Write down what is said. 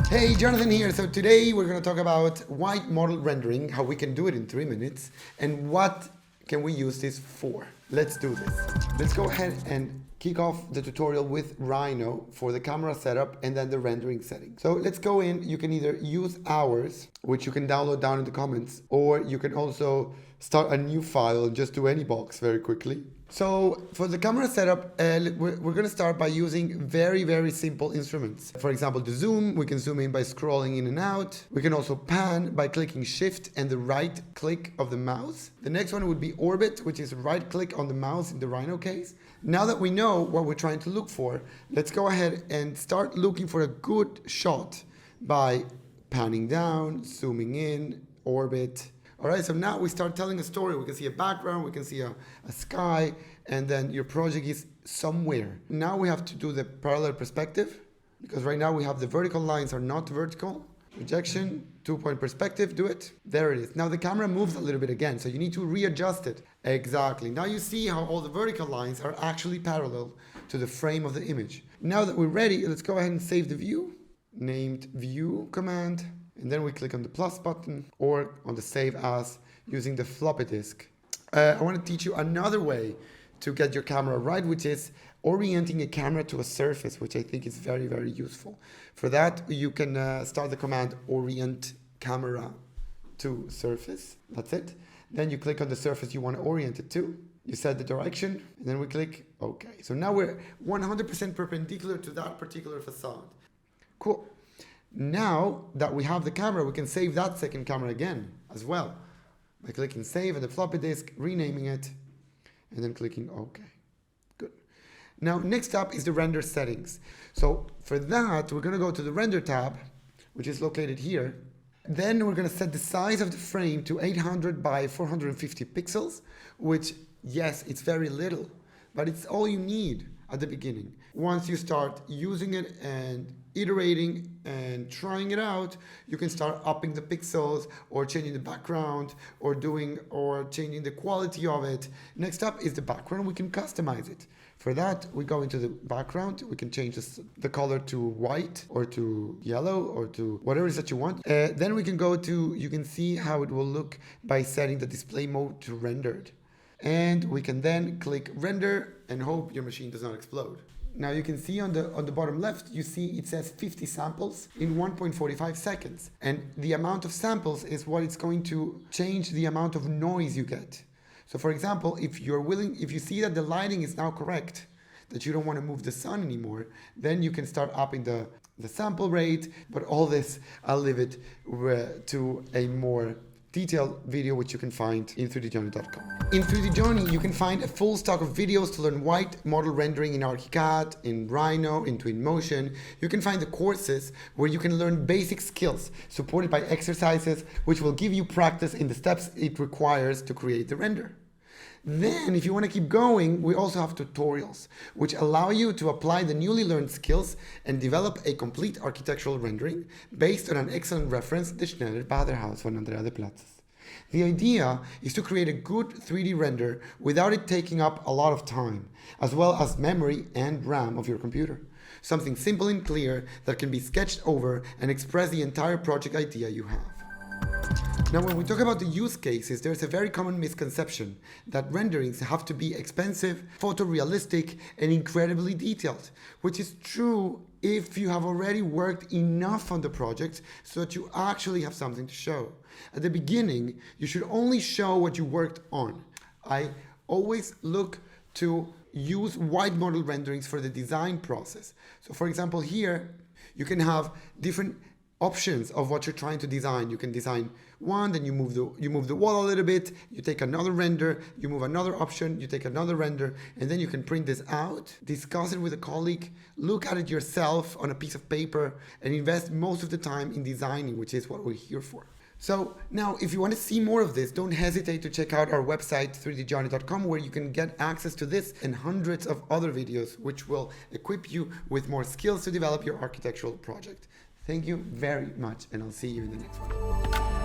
Hey, Jonathan here. So today we're going to talk about white model rendering, how we can do it in 3 minutes, and what can we use this for. Let's do this. Let's go ahead and kick off the tutorial with Rhino for the camera setup and then the rendering settings. So let's go in. You can either use ours, which you can download down in the comments, or you can also start a new file and just do any box very quickly. So for the camera setup, we're going to start by using very, very simple instruments. For example, the zoom, we can zoom in by scrolling in and out. We can also pan by clicking shift and the right click of the mouse. The next one would be orbit, which is right click on the mouse in the Rhino case. Now that we know what we're trying to look for, let's go ahead and start looking for a good shot by panning down, zooming in, orbit. All right, so now we start telling a story. We can see a background, we can see a sky, and then your project is somewhere. Now we have to do the parallel perspective, because right now we have the vertical lines are not vertical. Projection, 2-point perspective, do it. There it is. Now the camera moves a little bit again, so you need to readjust it. Exactly. Now you see how all the vertical lines are actually parallel to the frame of the image. Now that we're ready, let's go ahead and save the view. Named view command. And then we click on the plus button or on the save as using the floppy disk. I want to teach you another way to get your camera right, which is orienting a camera to a surface, which I think is very, very useful. For that, you can start the command orient camera to surface. That's it. Then you click on the surface you want to orient it to. You set the direction, and then we click OK. So now we're 100% perpendicular to that particular facade. Cool. Now that we have the camera, we can save that second camera again as well by clicking save and the floppy disk, renaming it, and then clicking OK. Good. Now, next up is the render settings. So for that, we're going to go to the render tab, which is located here. Then we're going to set the size of the frame to 800 by 450 pixels, which, yes, it's very little, but it's all you need at the beginning. Once you start using it and iterating and trying it out, you can start upping the pixels or changing the background or changing the quality of it. Next up is the background. We can customize it. For that, we go into the background. We can change the color to white or to yellow or to whatever it is that you want. Then we can go to, you can see how it will look by setting the display mode to rendered. And we can then click render and hope your machine does not explode. Now you can see on the bottom left, you see it says 50 samples in 1.45 seconds. And the amount of samples is what it's going to change the amount of noise you get. So for example, if you see that the lighting is now correct, that you don't want to move the sun anymore, then you can start upping the sample rate. But all this, I'll leave it to a more detailed video which you can find in 3djohnny.com. In 3djohnny, you can find a full stock of videos to learn white model rendering in ArchiCAD, in Rhino, in Twinmotion. You can find the courses where you can learn basic skills supported by exercises which will give you practice in the steps it requires to create the render. Then, if you want to keep going, we also have tutorials, which allow you to apply the newly learned skills and develop a complete architectural rendering based on an excellent reference, the Schneller Bader House von Andrea de Platzes. The idea is to create a good 3D render without it taking up a lot of time, as well as memory and RAM of your computer. Something simple and clear that can be sketched over and express the entire project idea you have. Now, when we talk about the use cases, there's a very common misconception that renderings have to be expensive, photorealistic, and incredibly detailed, which is true if you have already worked enough on the project so that you actually have something to show. At the beginning, you should only show what you worked on. I always look to use white model renderings for the design process. So for example, here, you can have different options of what you're trying to design. You can design one, then you move the wall a little bit, you take another render, you move another option, you take another render, and then you can print this out, discuss it with a colleague, look at it yourself on a piece of paper, and invest most of the time in designing, which is what we're here for. So now, if you want to see more of this, don't hesitate to check out our website, 3djohnny.com, where you can get access to this and hundreds of other videos, which will equip you with more skills to develop your architectural project. Thank you very much, and I'll see you in the next one.